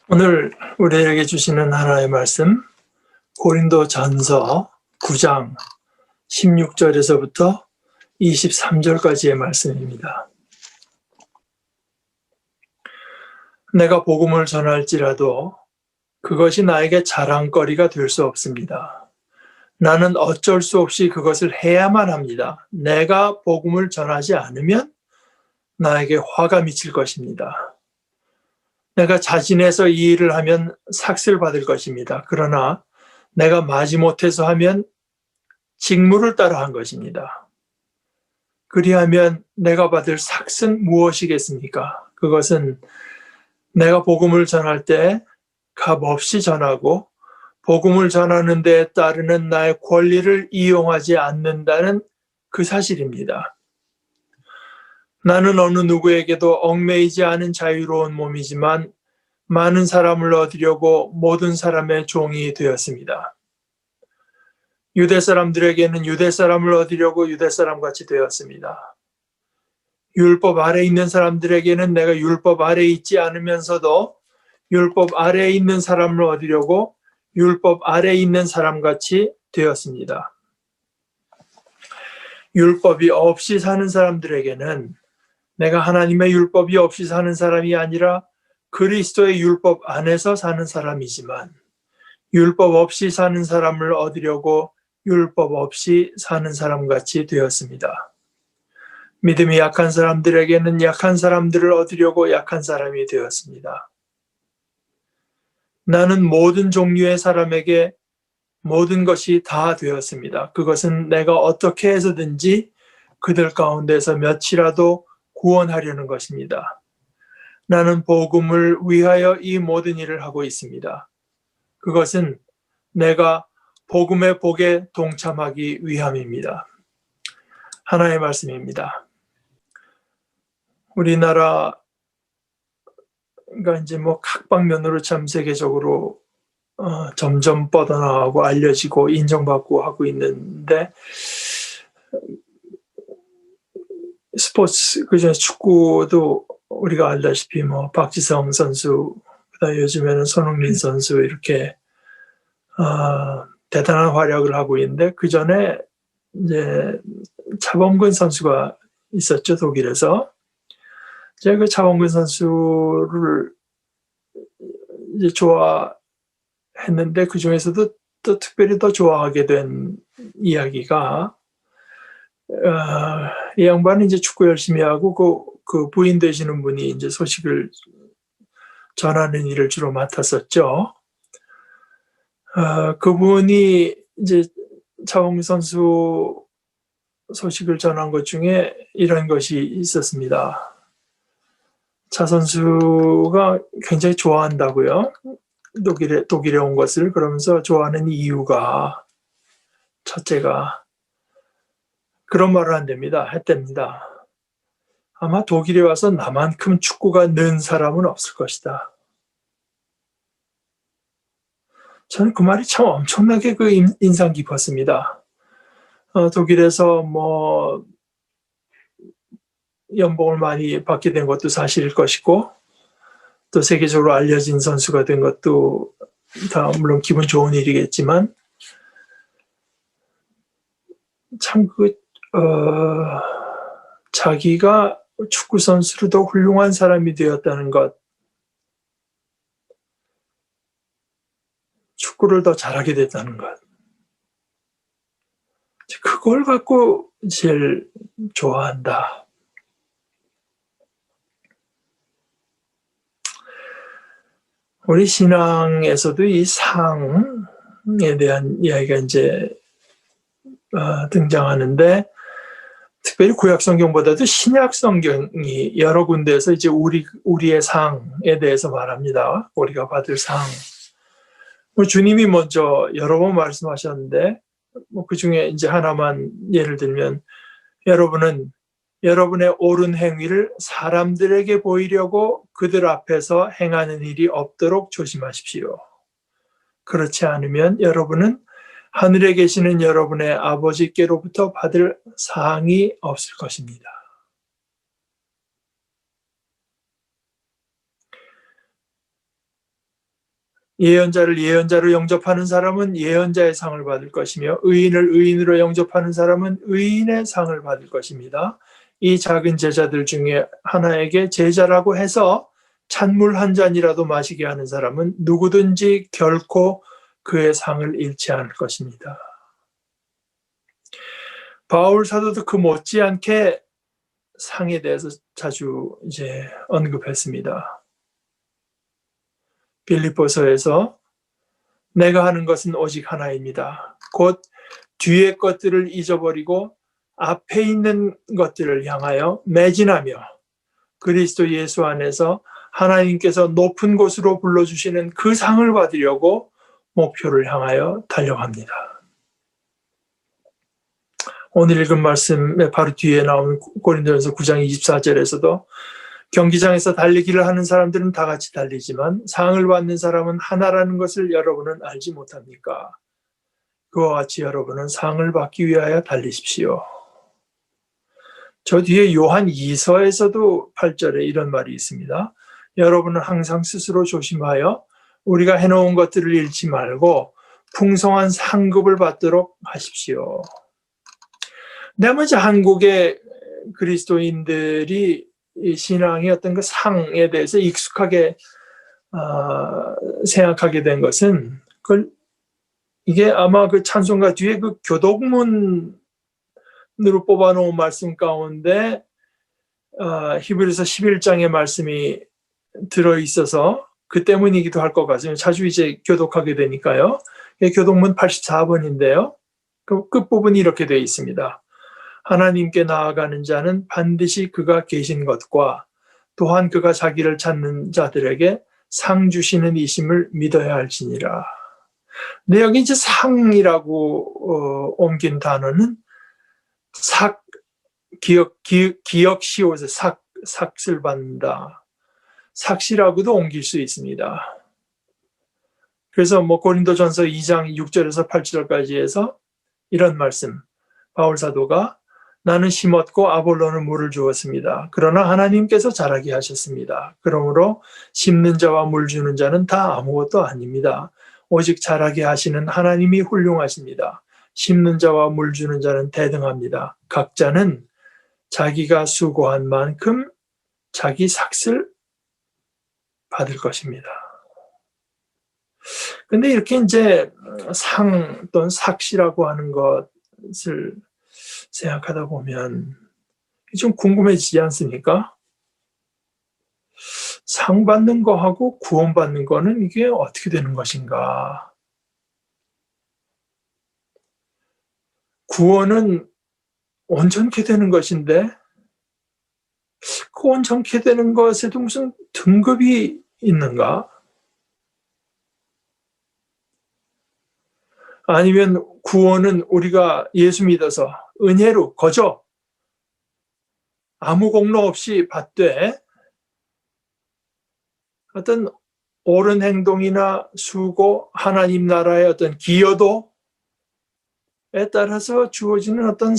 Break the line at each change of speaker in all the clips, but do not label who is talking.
오늘 우리에게 주시는 하나의 말씀, 고린도전서 9장 16절에서부터 23절까지의 말씀입니다. 내가 복음을 전할지라도 그것이 나에게 자랑거리가 될 수 없습니다. 나는 어쩔 수 없이 그것을 해야만 합니다. 내가 복음을 전하지 않으면 나에게 화가 미칠 것입니다. 내가 자진해서 이 일을 하면 삭슬 받을 것입니다. 그러나 내가 마지못해서 하면 직무를 따라 한 것입니다. 그리하면 내가 받을 삭은 무엇이겠습니까? 그것은 내가 복음을 전할 때 값없이 전하고 복음을 전하는 데 따르는 나의 권리를 이용하지 않는다는 그 사실입니다. 나는 어느 누구에게도 얽매이지 않은 자유로운 몸이지만 많은 사람을 얻으려고 모든 사람의 종이 되었습니다. 유대 사람들에게는 유대 사람을 얻으려고 유대 사람같이 되었습니다. 율법 아래 있는 사람들에게는 내가 율법 아래 있지 않으면서도 율법 아래에 있는 사람을 얻으려고 율법 아래 있는 사람같이 되었습니다. 율법이 없이 사는 사람들에게는 내가 하나님의 율법이 없이 사는 사람이 아니라 그리스도의 율법 안에서 사는 사람이지만 율법 없이 사는 사람을 얻으려고 율법 없이 사는 사람같이 되었습니다. 믿음이 약한 사람들에게는 약한 사람들을 얻으려고 약한 사람이 되었습니다. 나는 모든 종류의 사람에게 모든 것이 다 되었습니다. 그것은 내가 어떻게 해서든지 그들 가운데서 몇이라도 구원하려는 것입니다. 나는 복음을 위하여 이 모든 일을 하고 있습니다. 그것은 내가 복음의 복에 동참하기 위함입니다. 하나의 말씀입니다. 우리나라가 이제 각 방면으로 참 세계적으로 점점 뻗어나가고 알려지고 인정받고 하고 있는데 스포츠 그중에 축구도 우리가 알다시피 박지성 선수, 그다음에 요즘에는 손흥민 선수 이렇게 대단한 활약을 하고 있는데 그 전에 이제 차범근 선수가 있었죠, 독일에서. 제가 그 차범근 선수를 이제 좋아했는데 그 중에서도 또 특별히 더 좋아하게 된 이야기가 이 양반이 이제 축구 열심히 하고 그 부인 되시는 분이 이제 소식을 전하는 일을 주로 맡았었죠. 그분이 이제 차범근 선수 소식을 전한 것 중에 이런 것이 있었습니다. 차 선수가 굉장히 좋아한다고요. 독일에 온 것을. 그러면서 좋아하는 이유가 첫째가 그런 말을 했답니다. 아마 독일에 와서 나만큼 축구가 는 사람은 없을 것이다. 저는 그 말이 참 엄청나게 인상 깊었습니다. 독일에서 연봉을 많이 받게 된 것도 사실일 것이고 또 세계적으로 알려진 선수가 된 것도 다 물론 기분 좋은 일이겠지만 참 자기가 축구 선수로 더 훌륭한 사람이 되었다는 것, 축구를 더 잘하게 됐다는 것, 그걸 갖고 제일 좋아한다. 우리 신앙에서도 이 상에 대한 이야기가 이제 등장하는데 특별히 구약 성경보다도 신약 성경이 여러 군데에서 이제 우리의 상에 대해서 말합니다. 우리가 받을 상. 주님이 먼저 여러 번 말씀하셨는데 그 중에 이제 하나만 예를 들면 여러분은 여러분의 옳은 행위를 사람들에게 보이려고 그들 앞에서 행하는 일이 없도록 조심하십시오. 그렇지 않으면 여러분은 하늘에 계시는 여러분의 아버지께로부터 받을 상이 없을 것입니다. 예언자를 예언자로 영접하는 사람은 예언자의 상을 받을 것이며 의인을 의인으로 영접하는 사람은 의인의 상을 받을 것입니다. 이 작은 제자들 중에 하나에게 제자라고 해서 찬물 한 잔이라도 마시게 하는 사람은 누구든지 결코 그의 상을 잃지 않을 것입니다. 바울 사도도 그 못지않게 상에 대해서 자주 이제 언급했습니다. 빌립보서에서 내가 하는 것은 오직 하나입니다. 곧 뒤의 것들을 잊어버리고 앞에 있는 것들을 향하여 매진하며 그리스도 예수 안에서 하나님께서 높은 곳으로 불러주시는 그 상을 받으려고 목표를 향하여 달려갑니다. 오늘 읽은 말씀의 바로 뒤에 나오는 고린도전서 9장 24절에서도 경기장에서 달리기를 하는 사람들은 다 같이 달리지만 상을 받는 사람은 하나라는 것을 여러분은 알지 못합니까? 그와 같이 여러분은 상을 받기 위하여 달리십시오. 저 뒤에 요한 2서에서도 8절에 이런 말이 있습니다. 여러분은 항상 스스로 조심하여 우리가 해놓은 것들을 잃지 말고 풍성한 상급을 받도록 하십시오. 네 번째, 한국의 그리스도인들이 이 신앙의 어떤 그 상에 대해서 익숙하게 생각하게 된 것은 이게 아마 그 찬송가 뒤에 그 교독문으로 뽑아놓은 말씀 가운데 히브리서 11장의 말씀이 들어있어서 그 때문이기도 할 것 같습니다. 자주 이제 교독하게 되니까요. 교독문 84번인데요. 그 끝부분이 이렇게 되어 있습니다. 하나님께 나아가는 자는 반드시 그가 계신 것과 또한 그가 자기를 찾는 자들에게 상 주시는 이심을 믿어야 할지니라. 근데 여기 이제 상이라고 옮긴 단어는 기억시옷의 삭을 받는다. 삭시라고도 옮길 수 있습니다. 그래서 고린도전서 2장 6절에서 8절까지 해서 이런 말씀, 바울 사도가 나는 심었고 아볼로는 물을 주었습니다. 그러나 하나님께서 자라게 하셨습니다. 그러므로 심는 자와 물 주는 자는 다 아무것도 아닙니다. 오직 자라게 하시는 하나님이 훌륭하십니다. 심는 자와 물 주는 자는 대등합니다. 각자는 자기가 수고한 만큼 자기 삭을 받을 것입니다. 근데 이렇게 이제 상 또는 삭시라고 하는 것을 생각하다 보면 좀 궁금해지지 않습니까? 상 받는 거하고 구원 받는 거는 이게 어떻게 되는 것인가? 구원은 온전케 되는 것인데 그 온전케 되는 것에도 무슨 등급이 있는가? 아니면 구원은 우리가 예수 믿어서 은혜로 거저 아무 공로 없이 받되 어떤 옳은 행동이나 수고, 하나님 나라의 어떤 기여도에 따라서 주어지는 어떤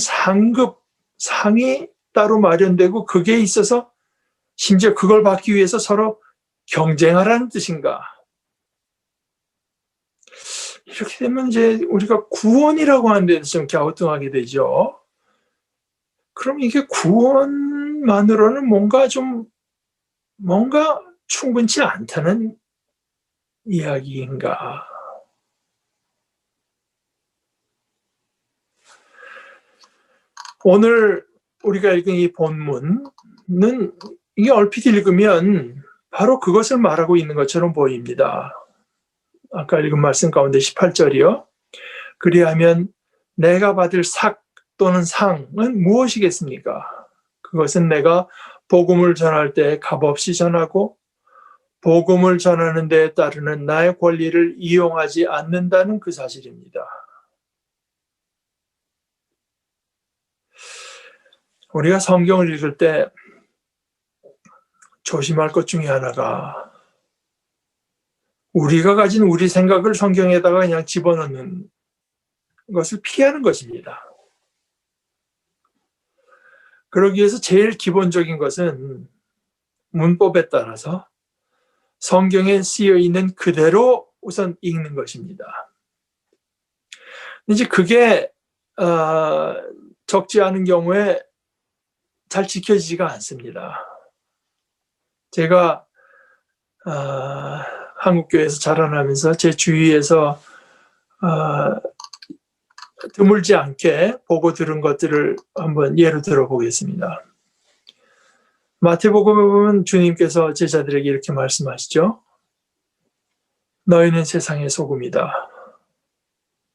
상이 따로 마련되고 그게 있어서 심지어 그걸 받기 위해서 서로 경쟁하라는 뜻인가? 이렇게 되면 이제 우리가 구원이라고 하는 데서 좀 갸우뚱하게 되죠. 그럼 이게 구원만으로는 뭔가 충분치 않다는 이야기인가? 오늘 우리가 읽은 이 본문은 이게 얼핏 읽으면 바로 그것을 말하고 있는 것처럼 보입니다. 아까 읽은 말씀 가운데 18절이요. 그리하면 내가 받을 삭 또는 상은 무엇이겠습니까? 그것은 내가 복음을 전할 때 값없이 전하고 복음을 전하는 데에 따르는 나의 권리를 이용하지 않는다는 그 사실입니다. 우리가 성경을 읽을 때 조심할 것 중에 하나가 우리가 가진 우리 생각을 성경에다가 그냥 집어넣는 것을 피하는 것입니다. 그러기 위해서 제일 기본적인 것은 문법에 따라서 성경에 쓰여 있는 그대로 우선 읽는 것입니다. 이제 그게 적지 않은 경우에 잘 지켜지지가 않습니다. 제가 한국교회에서 자라나면서 제 주위에서 드물지 않게 보고 들은 것들을 한번 예로 들어보겠습니다. 마태복음에 보면 주님께서 제자들에게 이렇게 말씀하시죠. 너희는 세상의 소금이다.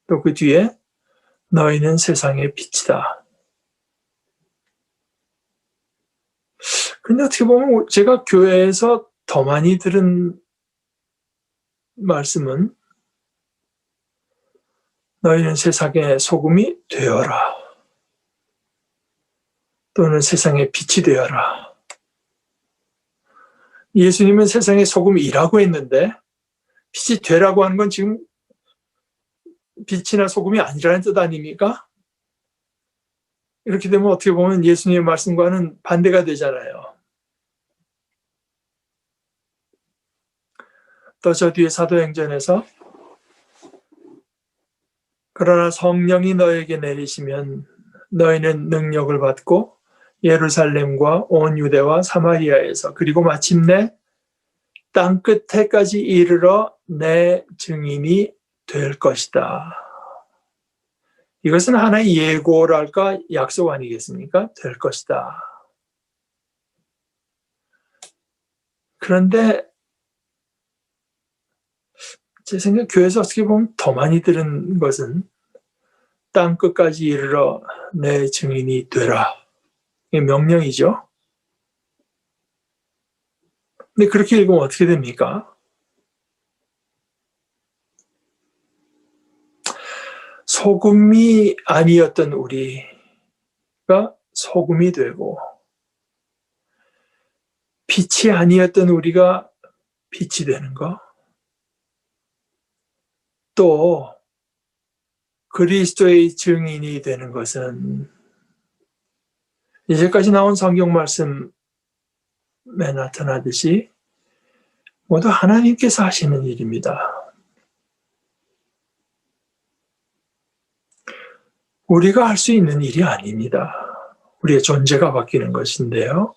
또 그 뒤에 너희는 세상의 빛이다. 근데 어떻게 보면 제가 교회에서 더 많이 들은 말씀은 너희는 세상의 소금이 되어라. 또는 세상의 빛이 되어라. 예수님은 세상의 소금이라고 했는데 빛이 되라고 하는 건 지금 빛이나 소금이 아니라는 뜻 아닙니까? 이렇게 되면 어떻게 보면 예수님의 말씀과는 반대가 되잖아요. 또 저 뒤에 사도행전에서 그러나 성령이 너에게 내리시면 너희는 능력을 받고 예루살렘과 온 유대와 사마리아에서 그리고 마침내 땅끝에까지 이르러 내 증인이 될 것이다. 이것은 하나의 예고랄까 약속 아니겠습니까? 될 것이다. 그런데 제 생각 교회에서 어떻게 보면 더 많이 들은 것은 땅끝까지 이르러 내 증인이 되라. 이게 명령이죠. 근데 그렇게 읽으면 어떻게 됩니까? 소금이 아니었던 우리가 소금이 되고 빛이 아니었던 우리가 빛이 되는 것, 또 그리스도의 증인이 되는 것은 이제까지 나온 성경 말씀에 나타나듯이 모두 하나님께서 하시는 일입니다. 우리가 할 수 있는 일이 아닙니다. 우리의 존재가 바뀌는 것인데요.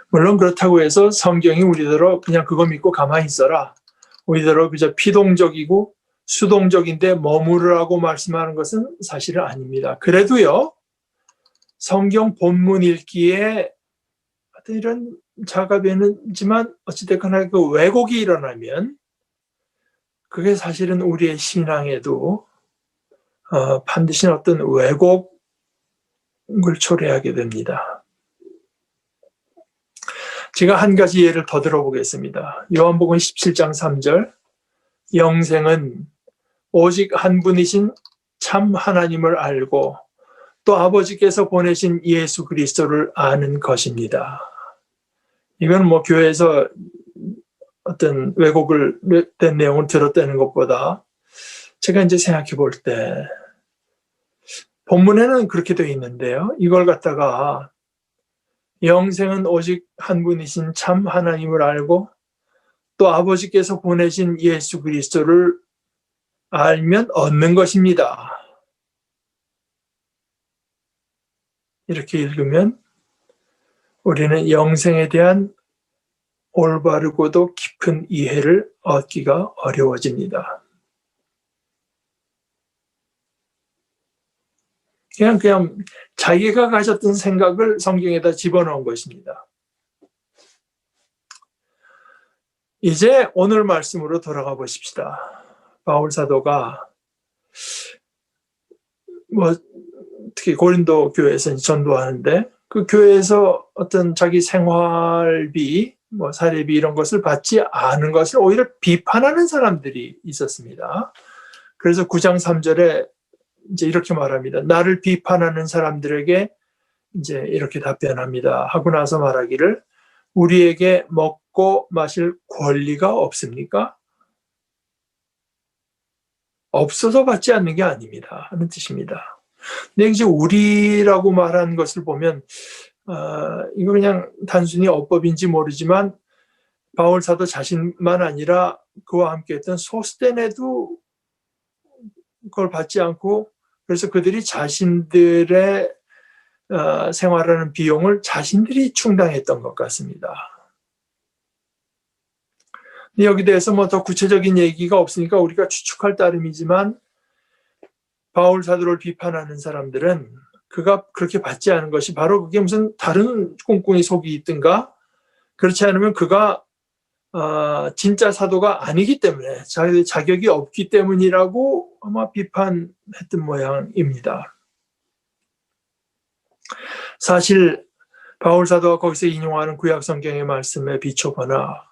물론 그렇다고 해서 성경이 우리대로 그냥 그거 믿고 가만히 있어라. 우리대로 그저 피동적이고 수동적인데 머무르라고 말씀하는 것은 사실은 아닙니다. 그래도요, 성경 본문 읽기에 어떤 이런 작업이지만 어찌됐거나 그 왜곡이 일어나면 그게 사실은 우리의 신앙에도 반드시 어떤 왜곡을 초래하게 됩니다. 제가 한 가지 예를 더 들어보겠습니다. 요한복음 17장 3절 영생은 오직 한 분이신 참 하나님을 알고 또 아버지께서 보내신 예수 그리스도를 아는 것입니다. 이건 뭐 교회에서 어떤 왜곡을 된 내용을 들었다는 것보다 제가 이제 생각해 볼 때 본문에는 그렇게 되어 있는데요. 이걸 갖다가 영생은 오직 한 분이신 참 하나님을 알고 또 아버지께서 보내신 예수 그리스도를 알면 얻는 것입니다. 이렇게 읽으면 우리는 영생에 대한 올바르고도 깊은 이해를 얻기가 어려워집니다. 그냥 자기가 가졌던 생각을 성경에다 집어넣은 것입니다. 이제 오늘 말씀으로 돌아가 보십시다. 바울 사도가 특히 고린도 교회에서 전도하는데 그 교회에서 어떤 자기 생활비, 사례비 이런 것을 받지 않은 것을 오히려 비판하는 사람들이 있었습니다. 그래서 9장 3절에 이제 이렇게 말합니다. 나를 비판하는 사람들에게 이제 이렇게 답변합니다. 하고 나서 말하기를 우리에게 먹고 마실 권리가 없습니까? 없어서 받지 않는 게 아닙니다. 하는 뜻입니다. 근데 이제 우리라고 말한 것을 보면 이거 그냥 단순히 어법인지 모르지만 바울 사도 자신만 아니라 그와 함께 했던 소스데네도 그걸 받지 않고, 그래서 그들이 자신들의 생활하는 비용을 자신들이 충당했던 것 같습니다. 여기 대해서 뭐 더 구체적인 얘기가 없으니까 우리가 추측할 따름이지만, 바울 사도를 비판하는 사람들은 그가 그렇게 받지 않은 것이 바로 그게 무슨 다른 꿍꿍이 속이 있든가, 그렇지 않으면 그가 진짜 사도가 아니기 때문에, 자격이 없기 때문이라고 아마 비판했던 모양입니다. 사실 바울 사도가 거기서 인용하는 구약 성경의 말씀에 비춰보나,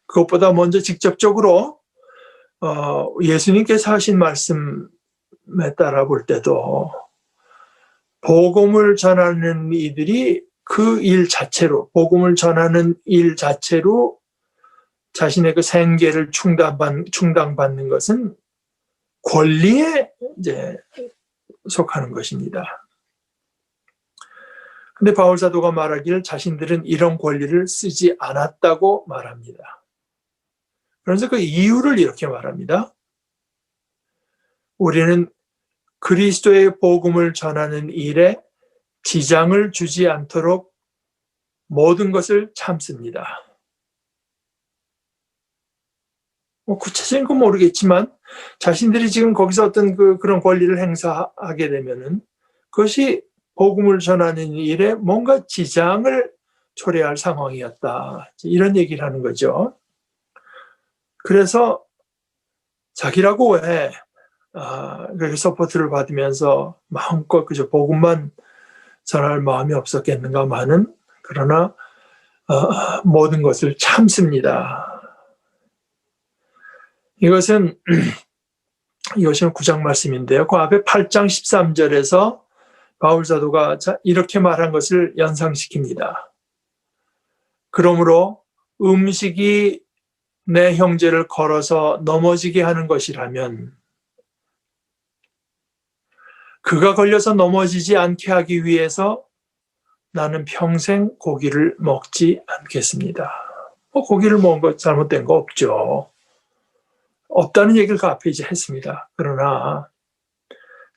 그것보다 먼저 직접적으로 예수님께서 하신 말씀에 따라 볼 때도 복음을 전하는 이들이 그 일 자체로, 복음을 전하는 일 자체로 자신의 그 생계를 충당받는 것은 권리에 이제 속하는 것입니다. 근데 바울 사도가 말하기를 자신들은 이런 권리를 쓰지 않았다고 말합니다. 그래서 그 이유를 이렇게 말합니다. 우리는 그리스도의 복음을 전하는 일에 지장을 주지 않도록 모든 것을 참습니다. 구체적인 건 모르겠지만 자신들이 지금 거기서 어떤 그런 권리를 행사하게 되면은 그것이 복음을 전하는 일에 뭔가 지장을 초래할 상황이었다. 이런 얘기를 하는 거죠. 그래서 자기라고 왜 그렇게 서포트를 받으면서 마음껏 그저 복음만 전할 마음이 없었겠는가마는, 그러나 모든 것을 참습니다. 이것은 9장 말씀인데요. 그 앞에 8장 13절에서 바울 사도가 이렇게 말한 것을 연상시킵니다. 그러므로 음식이 내 형제를 걸어서 넘어지게 하는 것이라면 그가 걸려서 넘어지지 않게 하기 위해서 나는 평생 고기를 먹지 않겠습니다. 고기를 먹은 것 잘못된 거 없죠. 없다는 얘기를 그 앞에 이제 했습니다. 그러나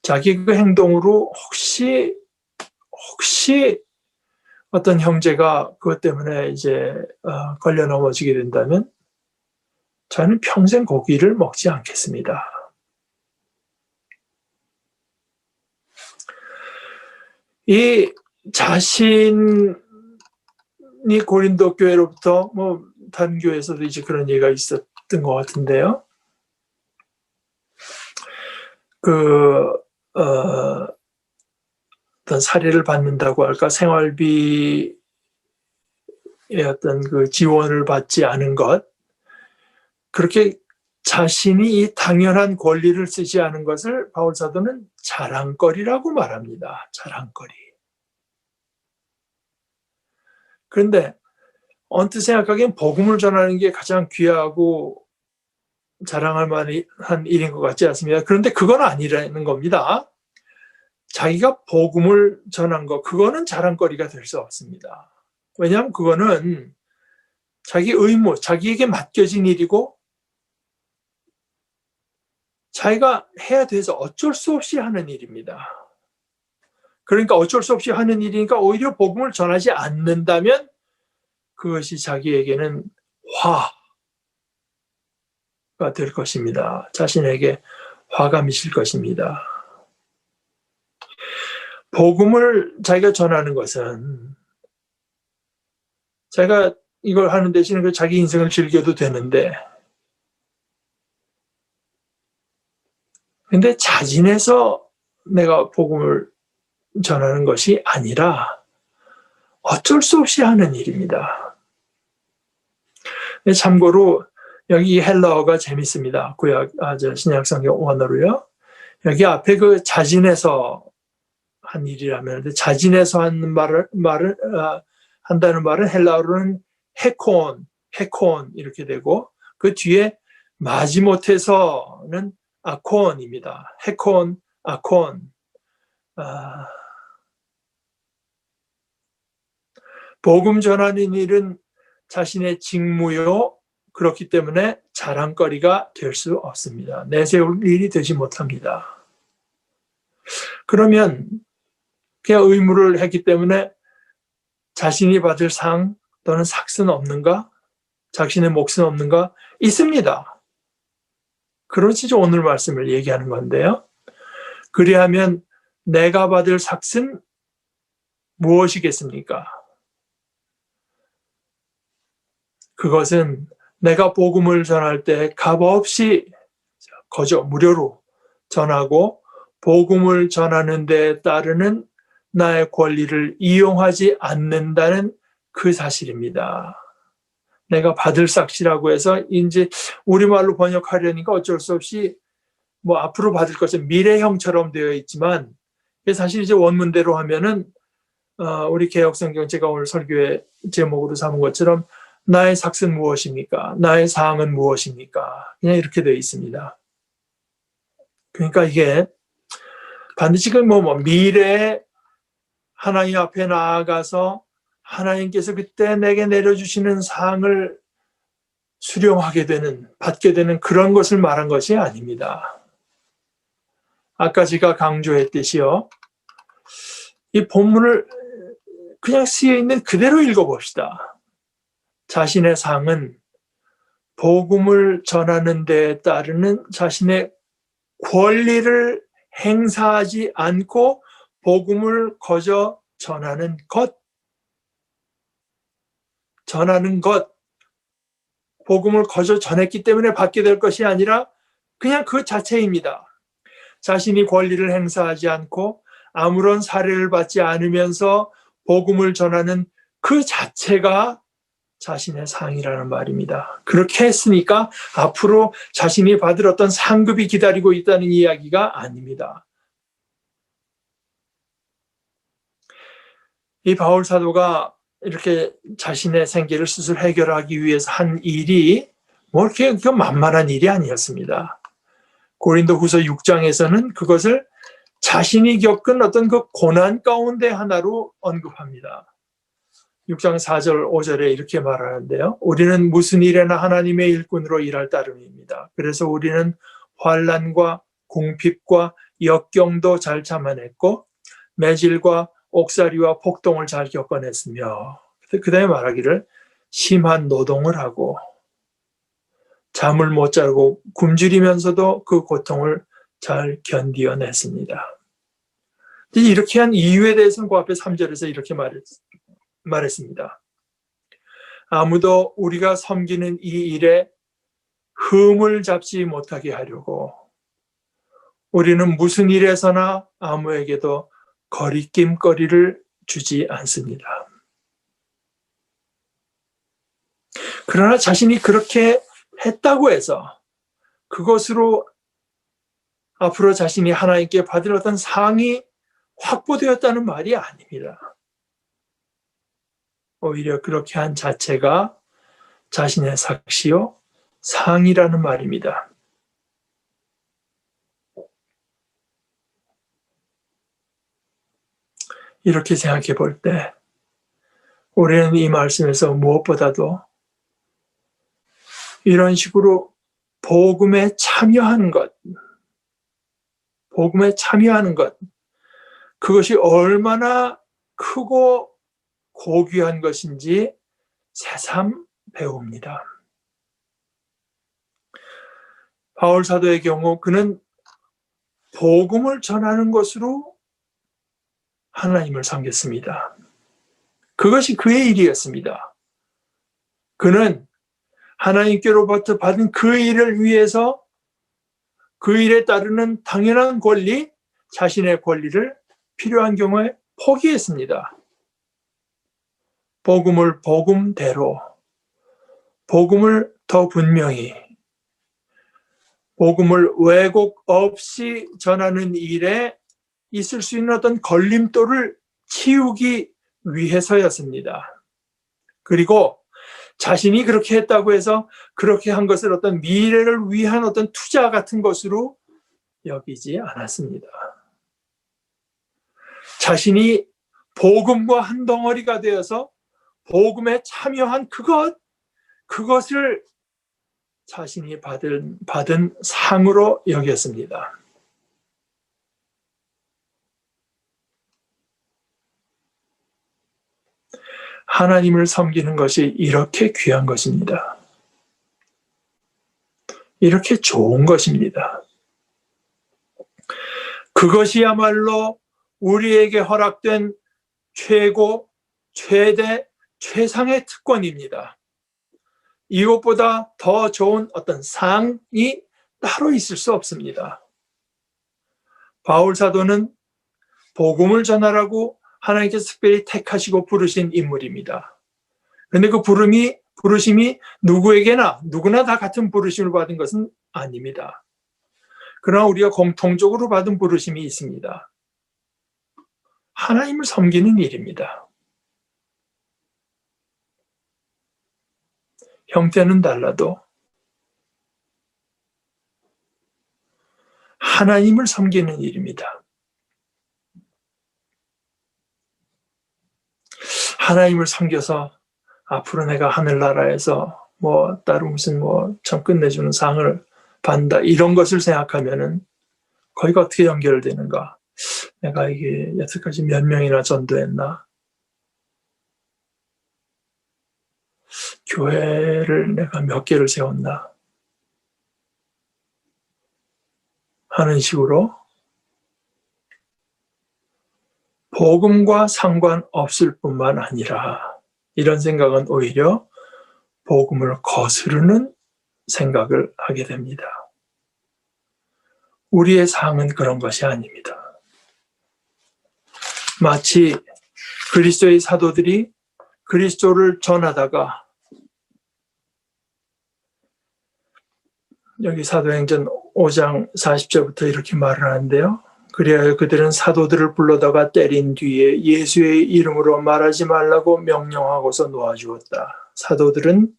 자기 그 행동으로 혹시 어떤 형제가 그것 때문에 이제 걸려 넘어지게 된다면 저는 평생 고기를 먹지 않겠습니다. 이 자신이 고린도 교회로부터 뭐 다른 교회에서도 이제 그런 얘기가 있었던 것 같은데요. 어떤 사례를 받는다고 할까, 생활비의 어떤 그 지원을 받지 않은 것, 그렇게 자신이 이 당연한 권리를 쓰지 않은 것을 바울 사도는 자랑거리라고 말합니다. 자랑거리. 그런데 언뜻 생각하기엔 복음을 전하는 게 가장 귀하고 자랑할 만한 일인 것 같지 않습니다. 그런데 그건 아니라는 겁니다. 자기가 복음을 전한 것, 그거는 자랑거리가 될 수 없습니다. 왜냐하면 그거는 자기 의무, 자기에게 맡겨진 일이고 자기가 해야 돼서 어쩔 수 없이 하는 일입니다. 그러니까 어쩔 수 없이 하는 일이니까 오히려 복음을 전하지 않는다면 그것이 자기에게는 화가 될 것입니다. 자신에게 화가 미칠 것입니다. 복음을 자기가 전하는 것은 자기가 이걸 하는 대신에 자기 인생을 즐겨도 되는데, 근데 자진해서 내가 복음을 전하는 것이 아니라 어쩔 수 없이 하는 일입니다. 참고로 여기 헬라어가 재밌습니다. 신약 성경 원어로요. 여기 앞에 그 자진해서 한 일이라면, 자진해서 하는 한다는 말은 헬라어로는 헤콘 이렇게 되고, 그 뒤에 마지못해서는 아콘입니다. 헤콘, 아콘. 복음 전하는 일은 자신의 직무요. 그렇기 때문에 자랑거리가 될 수 없습니다. 내세울 일이 되지 못합니다. 그러면 그냥 의무를 했기 때문에 자신이 받을 상 또는 삭은 없는가? 자신의 몫은 없는가? 있습니다. 그렇지 오늘 말씀을 얘기하는 건데요. 그리하면 내가 받을 삭은 무엇이겠습니까? 그것은 내가 복음을 전할 때 값없이 거저 무료로 전하고 복음을 전하는 데 따르는 나의 권리를 이용하지 않는다는 그 사실입니다. 내가 받을 삭시라고 해서 이제 우리말로 번역하려니까 어쩔 수 없이 뭐 앞으로 받을 것은 미래형처럼 되어 있지만 사실 이제 원문대로 하면은 우리 개혁성경 제가 오늘 설교의 제목으로 삼은 것처럼 나의 삭은 무엇입니까? 나의 사항은 무엇입니까? 그냥 이렇게 되어 있습니다. 그러니까 이게 반드시 미래에 하나님 앞에 나아가서 하나님께서 그때 내게 내려주시는 사항을 수령하게 되는, 받게 되는 그런 것을 말한 것이 아닙니다. 아까 제가 강조했듯이요. 이 본문을 그냥 쓰여 있는 그대로 읽어봅시다. 자신의 상은 복음을 전하는 데 따르는 자신의 권리를 행사하지 않고 복음을 거저 전하는 것, 복음을 거저 전했기 때문에 받게 될 것이 아니라 그냥 그 자체입니다. 자신이 권리를 행사하지 않고 아무런 사례를 받지 않으면서 복음을 전하는 그 자체가 자신의 상이라는 말입니다. 그렇게 했으니까 앞으로 자신이 받을 어떤 상급이 기다리고 있다는 이야기가 아닙니다. 이 바울 사도가 이렇게 자신의 생계를 스스로 해결하기 위해서 한 일이 이렇게 만만한 일이 아니었습니다. 고린도 후서 6장에서는 그것을 자신이 겪은 어떤 그 고난 가운데 하나로 언급합니다. 6장 4절 5절에 이렇게 말하는데요. 우리는 무슨 일에나 하나님의 일꾼으로 일할 따름입니다. 그래서 우리는 환난과 궁핍과 역경도 잘 참아냈고 매질과 옥살이와 폭동을 잘 겪어냈으며 그 다음에 말하기를 심한 노동을 하고 잠을 못 자고 굶주리면서도 그 고통을 잘 견디어냈습니다. 이렇게 한 이유에 대해서는 그 앞에 3절에서 이렇게 말했습니다. 아무도 우리가 섬기는 이 일에 흠을 잡지 못하게 하려고 우리는 무슨 일에서나 아무에게도 거리낌거리를 주지 않습니다. 그러나 자신이 그렇게 했다고 해서 그것으로 앞으로 자신이 하나님께 받을 어떤 상이 확보되었다는 말이 아닙니다. 오히려 그렇게 한 자체가 자신의 삭시요 상이라는 말입니다. 이렇게 생각해 볼 때 우리는 이 말씀에서 무엇보다도 이런 식으로 복음에 참여하는 것, 그것이 얼마나 크고 고귀한 것인지 새삼 배웁니다. 바울 사도의 경우 그는 복음을 전하는 것으로 하나님을 섬겼습니다. 그것이 그의 일이었습니다. 그는 하나님께로부터 받은 그 일을 위해서 그 일에 따르는 당연한 권리, 자신의 권리를 필요한 경우에 포기했습니다. 복음을 복음대로, 복음을 더 분명히, 복음을 왜곡 없이 전하는 일에 있을 수 있는 어떤 걸림돌을 치우기 위해서였습니다. 그리고 자신이 그렇게 했다고 해서 그렇게 한 것을 어떤 미래를 위한 어떤 투자 같은 것으로 여기지 않았습니다. 자신이 복음과 한 덩어리가 되어서 복음에 참여한 그것을 자신이 받은 상으로 여겼습니다. 하나님을 섬기는 것이 이렇게 귀한 것입니다. 이렇게 좋은 것입니다. 그것이야말로 우리에게 허락된 최고, 최대, 최상의 특권입니다. 이것보다 더 좋은 어떤 상이 따로 있을 수 없습니다. 바울 사도는 복음을 전하라고 하나님께서 특별히 택하시고 부르신 인물입니다. 그런데 그 부르심이 누구나 다 같은 부르심을 받은 것은 아닙니다. 그러나 우리가 공통적으로 받은 부르심이 있습니다. 하나님을 섬기는 일입니다. 형태는 달라도 하나님을 섬기는 일입니다. 하나님을 섬겨서 앞으로 내가 하늘나라에서 따로 무슨 참 끝내주는 상을 받는다 이런 것을 생각하면은 거기가 어떻게 연결되는가? 내가 이게 여태까지 몇 명이나 전도했나? 교회를 내가 몇 개를 세웠나? 하는 식으로 복음과 상관없을 뿐만 아니라 이런 생각은 오히려 복음을 거스르는 생각을 하게 됩니다. 우리의 상은 그런 것이 아닙니다. 마치 그리스도의 사도들이 그리스도를 전하다가 여기 사도행전 5장 40절부터 이렇게 말을 하는데요. 그리하여 그들은 사도들을 불러다가 때린 뒤에 예수의 이름으로 말하지 말라고 명령하고서 놓아주었다. 사도들은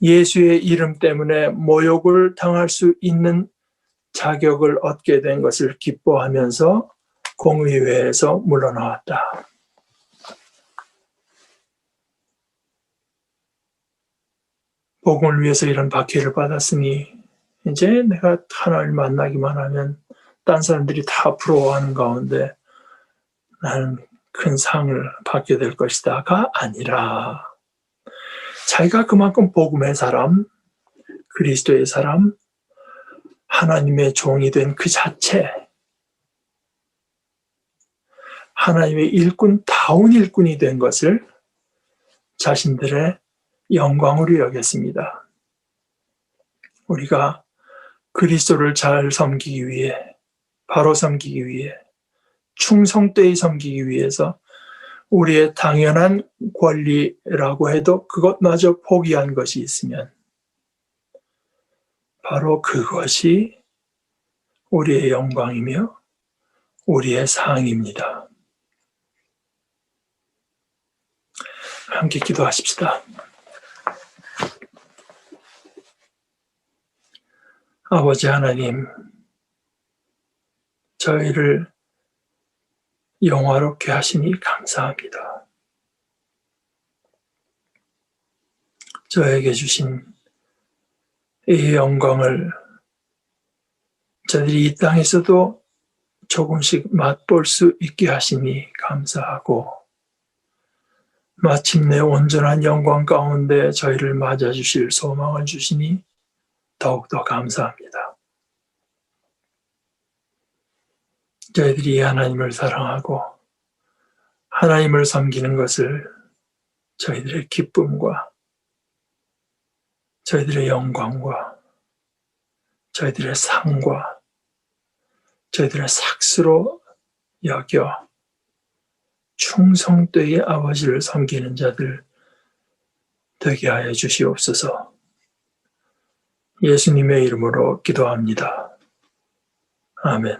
예수의 이름 때문에 모욕을 당할 수 있는 자격을 얻게 된 것을 기뻐하면서 공의회에서 물러나왔다. 복음을 위해서 이런 박해를 받았으니 이제 내가 하나님을 만나기만 하면 딴 사람들이 다 부러워하는 가운데 나는 큰 상을 받게 될 것이다가 아니라 자기가 그만큼 복음의 사람, 그리스도의 사람, 하나님의 종이 된 그 자체, 하나님의 일꾼다운 일꾼이 된 것을 자신들의 영광으로 여겼습니다. 우리가 그리스도를 잘 섬기기 위해, 바로 섬기기 위해, 충성되이 섬기기 위해서 우리의 당연한 권리라고 해도 그것마저 포기한 것이 있으면 바로 그것이 우리의 영광이며 우리의 상입니다. 함께 기도하십시다. 아버지 하나님, 저희를 영화롭게 하시니 감사합니다. 저에게 주신 이 영광을 저들이 이 땅에서도 조금씩 맛볼 수 있게 하시니 감사하고 마침내 온전한 영광 가운데 저희를 맞아주실 소망을 주시니 더욱더 감사합니다. 저희들이 하나님을 사랑하고 하나님을 섬기는 것을 저희들의 기쁨과 저희들의 영광과 저희들의 상과 저희들의 삭스로 여겨 충성되이 아버지를 섬기는 자들 되게 하여 주시옵소서. 예수님의 이름으로 기도합니다. 아멘.